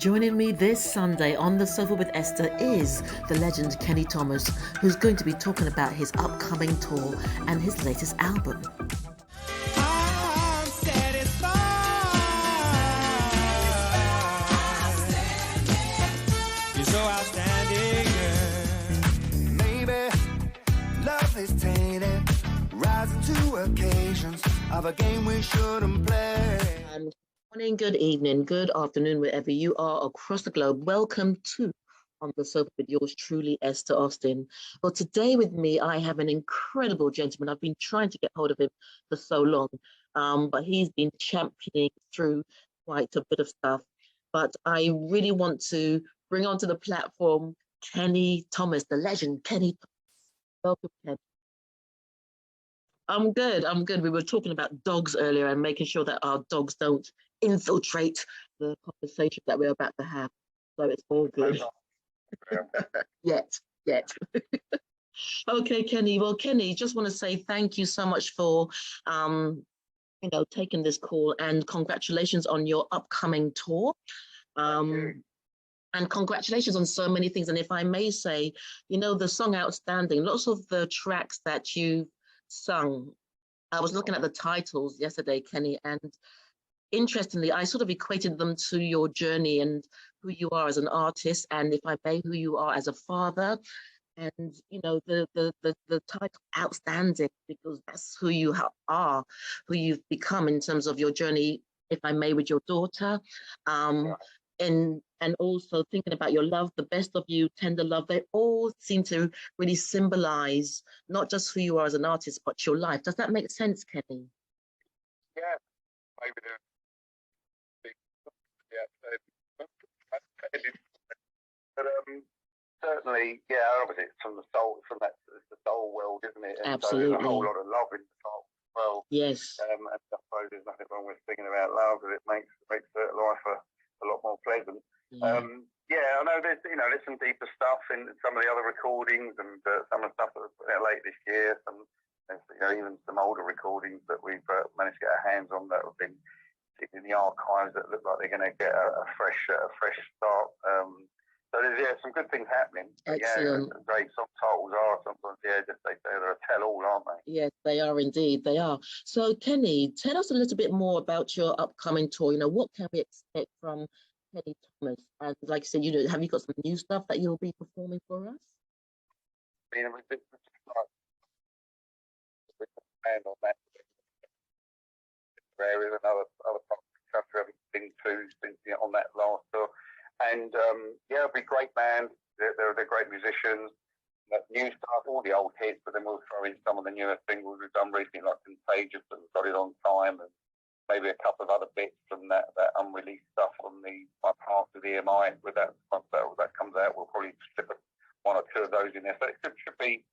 Joining me this Sunday on the sofa with Esther is the legend Kenny Thomas, who's going to be talking about his upcoming tour and his latest album. I'm satisfied. You're so outstanding, girl. Maybe love is tainted, rising to occasions of a game we shouldn't play. And morning, good evening, good afternoon, wherever you are across the globe. Welcome to On the Sofa with yours truly, Esther Austin. Well, today with me, I have an incredible gentleman. I've been trying to get hold of him for so long, but he's been championing through quite a bit of stuff. But I really want to bring onto the platform Kenny Thomas, the legend, Kenny Thomas. Welcome, Kenny. I'm good. I'm good. We were talking about dogs earlier and making sure that our dogs don't infiltrate the conversation that we're about to have. So it's all good. Yet. Okay, Kenny. Well, Kenny, just want to say thank you so much for taking this call, and congratulations on your upcoming tour. And congratulations on so many things. And if I may say, the song Outstanding, lots of the tracks that you sung, I was looking at the titles yesterday, Kenny, and interestingly, I sort of equated them to your journey and who you are as an artist, and if I may, who you are as a father. And the title Outstanding, because that's who you are, who you've become in terms of your journey, if I may, with your daughter. And also thinking about your love, the best of you, tender love, they all seem to really symbolize not just who you are as an artist, but your life. Does that make sense, Kenny? Yeah, maybe but certainly, yeah, obviously it's from the soul, it's the soul world, isn't it? And Absolutely. So there's a whole lot of love in the soul as well. Yes. And I suppose there's nothing wrong with singing about love, but it makes life a lot more pleasant. Yeah, I know there's some deeper stuff in some of the other recordings, and some of the stuff that was put out late this year. Even some older recordings that we've managed to get our hands on that have been in the archives that look like they're going to get a fresh start. So there's some good things happening. Excellent. Yeah, great song titles are sometimes they're a tell all, aren't they? Yes, they are indeed. They are. So, Kenny, tell us a little bit more about your upcoming tour. What can we expect from Kenny Thomas? And like I said, have you got some new stuff that you'll be performing for us? And on that areas and other parts of the country I've been to since on that last tour. And it'll be a great band. They're great musicians. New stuff, all the old hits, but then we'll throw in some of the newer singles we've done recently, like Contagious, that we've got it on time, and maybe a couple of other bits from that unreleased stuff from my past with EMI. With that, once that comes out, we'll probably slip one or two of those in there. So it should be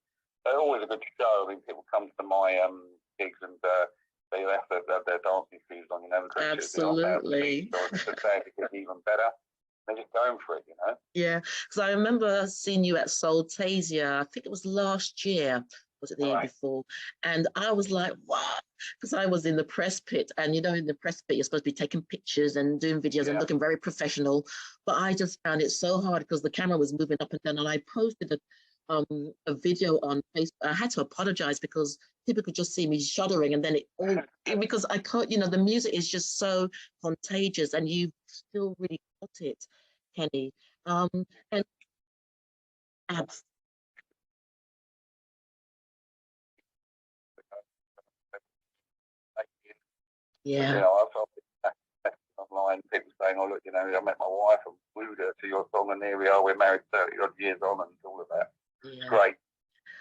always a good show. I mean, people come to my gigs and they have to have their dancing shoes on, Absolutely. So it's even better. They're just going for it, Yeah, because I remember seeing you at Soultasia, I think it was last year, was it the year before? And I was like, what? Because I was in the press pit, and in the press pit, you're supposed to be taking pictures and doing videos and looking very professional. But I just found it so hard because the camera was moving up and down, and I posted a video on Facebook. I had to apologize because people could just see me shuddering, and then because I can't, the music is just so contagious, and you still really got it, Kenny. And abs. Yeah. I've online, people saying, "Oh, look, I met my wife and wooed her to your song, and here we are. We're married 30 odd years on, and all of that." Yeah. It's great.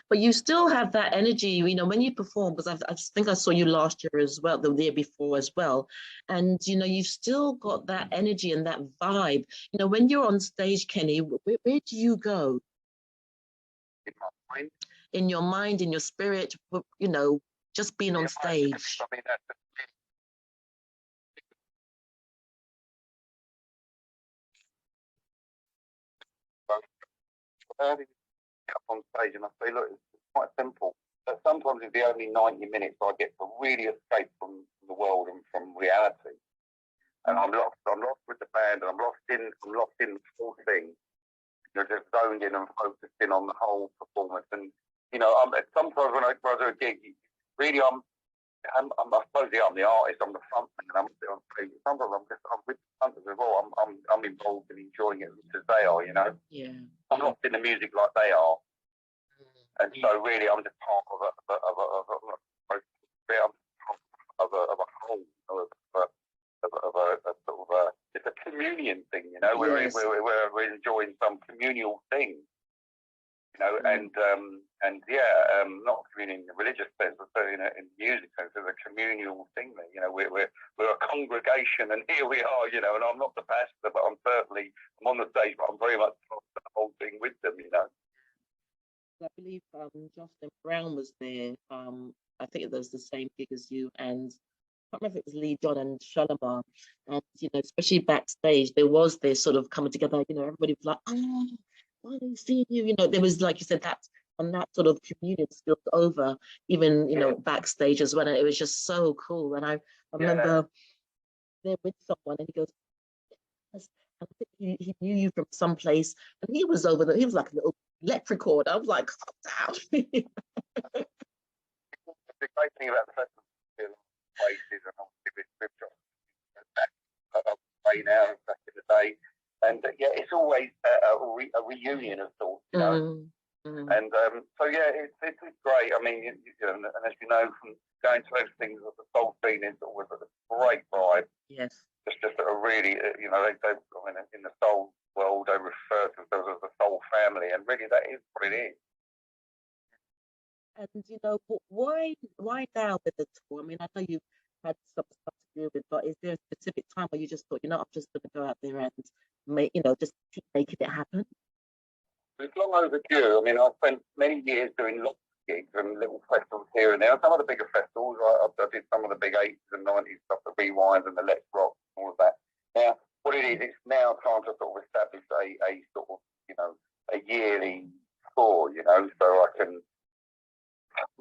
But you still have that energy, when you perform, because I think I saw you last year as well, the year before as well. And, you've still got that energy and that vibe. When you're on stage, Kenny, where do you go? In my mind. In your mind, in your spirit, just being on stage. I mean, that's up on stage and I say, look, it's quite simple. But sometimes it's the only 90 minutes I get to really escape from the world and from reality. and I'm lost with the band, and I'm lost in the whole thing. You're just zoned in and focusing on the whole performance. And sometimes when I do a gig, really I suppose I'm the artist, I'm the frontman, and I'm on stage. Sometimes I'm with the punters as well. I'm involved in enjoying it as they are. Yeah. I'm lost in the music like they are, and so really I'm just part of a whole. It's a communion thing, Yes. we're enjoying some communal thing, and not communion in the religious sense, but in the music sense, there's a communal thing there. We're a congregation, and here we are, and I'm not the pastor, but I'm on the stage, but I'm very much part of the whole thing with them, I believe Justin Brown was there. I think it was the same gig as you, and I can't remember if it was Lee John and Shalimar. And especially backstage, there was this sort of coming together. Everybody was like, "Oh, why are they seeing you?" There was, like you said, that sort of communion spilled over, even backstage as well. And it was just so cool. And I remember there with someone, and he goes, "Yes." I think he knew you from someplace, and he was over there. He was like a little leprechaun. I was like, calm down. The great thing about the festival places, and obviously we've got way now back in the day, and it's always a reunion of sorts, And so it's great. I mean, and as you know from going to those things, the soul scene is always a great vibe. Yes. Just a really, in the soul world, they refer to themselves as the soul family, and really that is what it is. And why now with the tour? I mean, I know you've had some stuff to do with, but is there a specific time where you just thought, I'm just going to go out there and make, just keep making it happen? It's long overdue. I mean, I spent many years doing lots of gigs and little festivals here and there. Some of the bigger festivals, I did some of the big 80s and 90s stuff, the Rewinds and the Let's Rock, and all of that. Now, what it is, it's now time to sort of establish a sort of, a yearly tour, so I can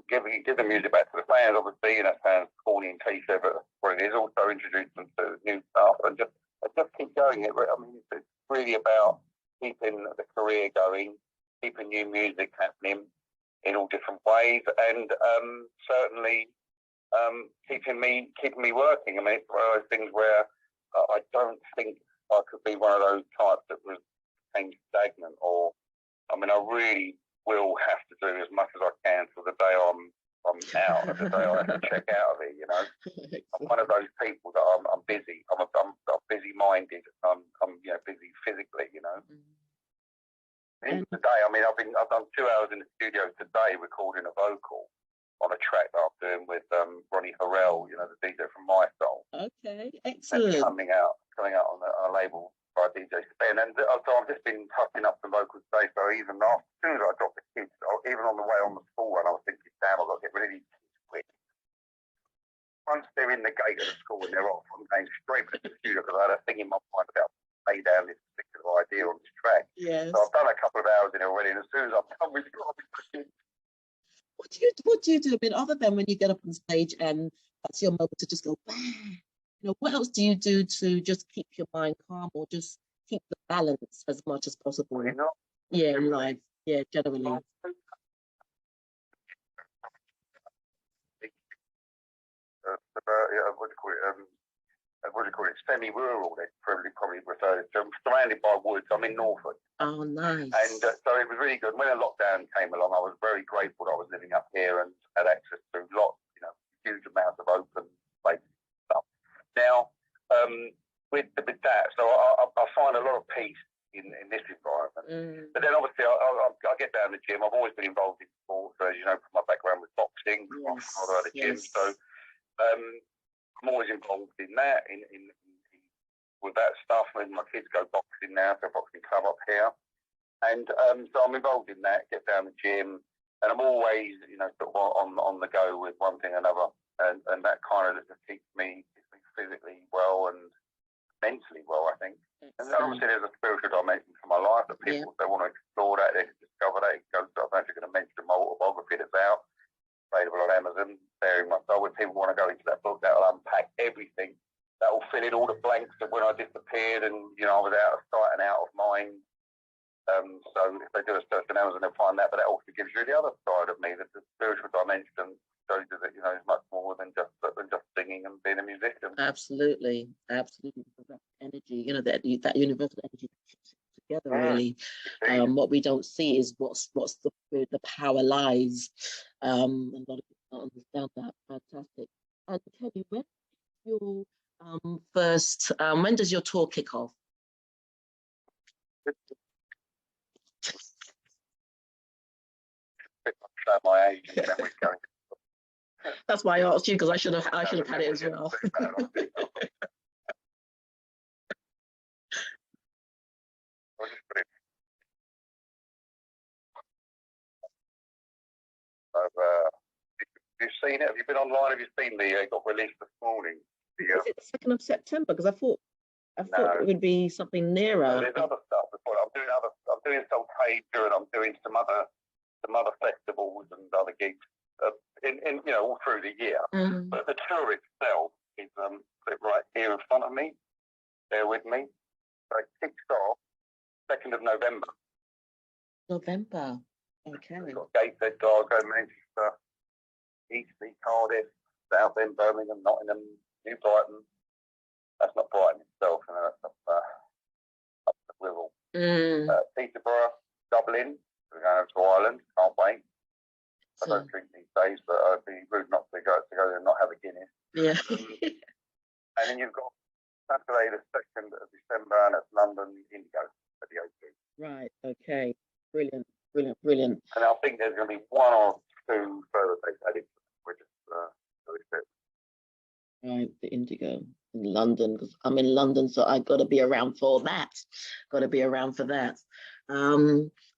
give the music back to the fans, obviously, and that sounds corny and cliche, but that's what it is. Also introduce them to new stuff and just keep going. It's really about keeping the career going, keeping new music happening in all different ways, and certainly keeping me working. I mean, it's one of those things where I don't think I could be one of those types that was stagnant, or I really will have to do as much as I can till the day I'm out, and the day I have to check out of it. I'm one of those people that I'm busy. I'm busy-minded. I'm busy physically. And today, I've done 2 hours in the studio today recording a vocal on a track that I'm doing with Ronnie Harrell, the DJ from My Soul. Okay, excellent. And coming out on a label by DJ Spen, and so I've just been touching up some vocals today. So even as soon as I dropped the kids, even on the way on the school run, I was thinking, damn, I've got to get rid of these kids quick. Once they're in the gate of the school and they're off, I'm going straight to the studio because I had a thing in my mind about lay down this particular idea on this track. Yes. So I've done a couple of hours in it already, and as soon as I'm done with it, what do you do? I mean, other than when you get up on stage and that's your moment to just go, bang. What else do you do to just keep your mind calm or just keep the balance as much as possible? Yeah, in life. Yeah, generally. What do you call it? Semi-rural, they probably refer to. I'm surrounded by woods. I'm in Norfolk. Oh, nice. And so it was really good. When a lockdown came along, I was very grateful that I was living up here and had access to lots, huge amounts of open space stuff. Now, with that, so I find a lot of peace in this environment. But then obviously I get down the gym. I've always been involved in sports, as you know, from my background with boxing, at the gym. So I'm always involved in that, with that stuff. And my kids go boxing now, so boxing club up here. And so I'm involved in that, get down the gym, and I'm always, sort of on the go with one thing or another. And that kind of just keeps me physically well and mentally well, I think. And obviously there's a spiritual dimension to my life that people, if they want to explore that, they can discover that. I don't know if you're going to mention my autobiography that's out, available on Amazon, Bearing My Soul. If people want to go into that book, that'll unpack everything. That will fill in all the blanks out of sight and out of mind. So if they do a search on Amazon, they'll find that. But that also gives you the other side of me, the spiritual dimension. Shows you that it's much more than just singing and being a musician. Absolutely. That energy, that universal energy that keeps it together. Really, what we don't see is what's the power lies. A lot of people don't understand that. Fantastic. And Kenny, when does your tour kick off? My age and memory going. That's why I asked you, because I should have had it as well. Have you seen it? Have you been online? Have you seen it got released this morning? Is it the 2nd of September? Because I thought it would be something nearer. No, there's other stuff. I'm doing Soltasia, and I'm doing some other festivals and other gigs in all through the year. But the tour itself is right here in front of me. Bear with me. So it kicks off 2nd of November. November. Okay. We've got Gateshead, Glasgow, Manchester, Eastleigh, Cardiff, Southend, Birmingham, Nottingham, New Brighton. That's not Brighton itself, that's up the Wirral. Peterborough, Dublin. We're going to Ireland. Can't wait. I don't drink these days, but I'd be rude not to go there and not have a Guinness. Yeah. And then you've got Saturday the 2nd of December, and it's London Indigo at the O2. Right. Okay. Brilliant. And I think there's going to be 1 or 2 further dates added. We're just right, the Indigo in London, because I'm in London, so I got to be around for that.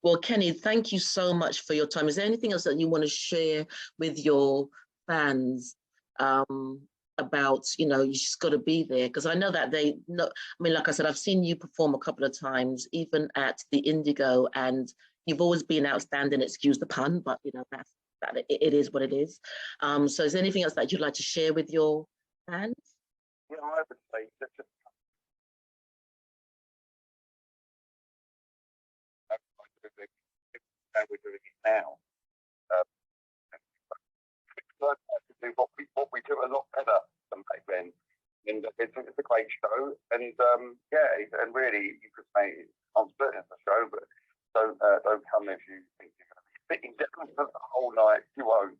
Well, Kenny, thank you so much for your time. Is there anything else that you want to share with your fans about, you just got to be there? Because I know that like I said, I've seen you perform a couple of times, even at the Indigo, and you've always been outstanding, excuse the pun, but it is what it is. So is there anything else that you'd like to share with your fans? Yeah, I would say that just we're doing it now. Learn how to do what we do a lot better than back then. And it's a great show. And and really, you could say I'm certain it's a show, but don't come if you think you're going to be sitting down for the whole night. You won't.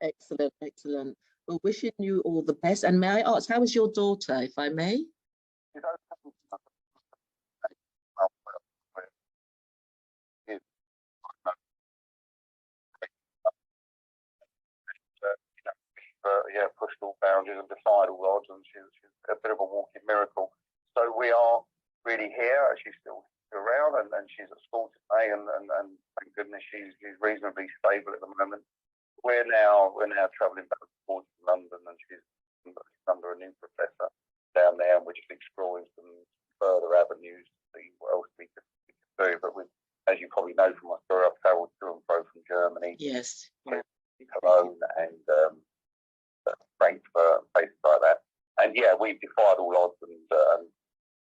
Excellent. Well, wishing you all the best. And may I ask, how is your daughter, if I may? Pushed all boundaries and defied all odds, and she's a bit of a walking miracle. So we are really here. She's still around, and she's at school today, and thank goodness she's reasonably stable at the moment. We're now travelling back and forth to London, and she's under a new professor down there, and we're just exploring some further avenues to see what else we can do. But as you probably know from my story, I've travelled to and fro from Germany, yes, Cologne, and Frankfurt, and places like that. And we've defied all odds and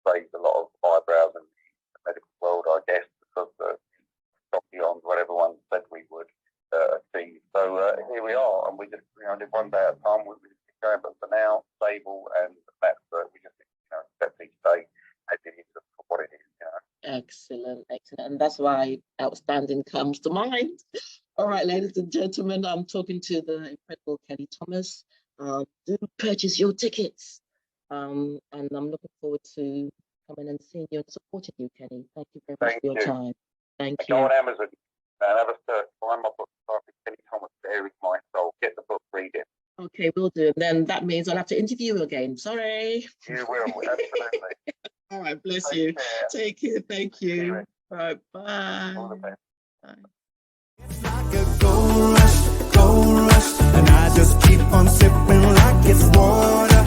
raised a lot of eyebrows in the medical world, I guess, because got beyond what everyone said we would achieve. So here we are, and we just live one day at a time. We just keep going, but for now, stable, and that's we just accept each day as it is for what it is. Excellent. And that's why outstanding comes to mind. All right, ladies and gentlemen, I'm talking to the incredible Kenny Thomas. Do purchase your tickets. And I'm looking forward to coming and seeing you and supporting you, Kenny. Thank you very much for your time. Thank you. Go on Amazon and have a search. Find my book, Kenny Thomas, There Is My Soul. Get the book, read it. Okay, we'll do. And then that means I'll have to interview you again. Sorry. You will, absolutely. All right, bless you. Take care. Thank you. All right, bye. All the best. Bye. It's like a gold rush, and I just keep on sipping like it's water.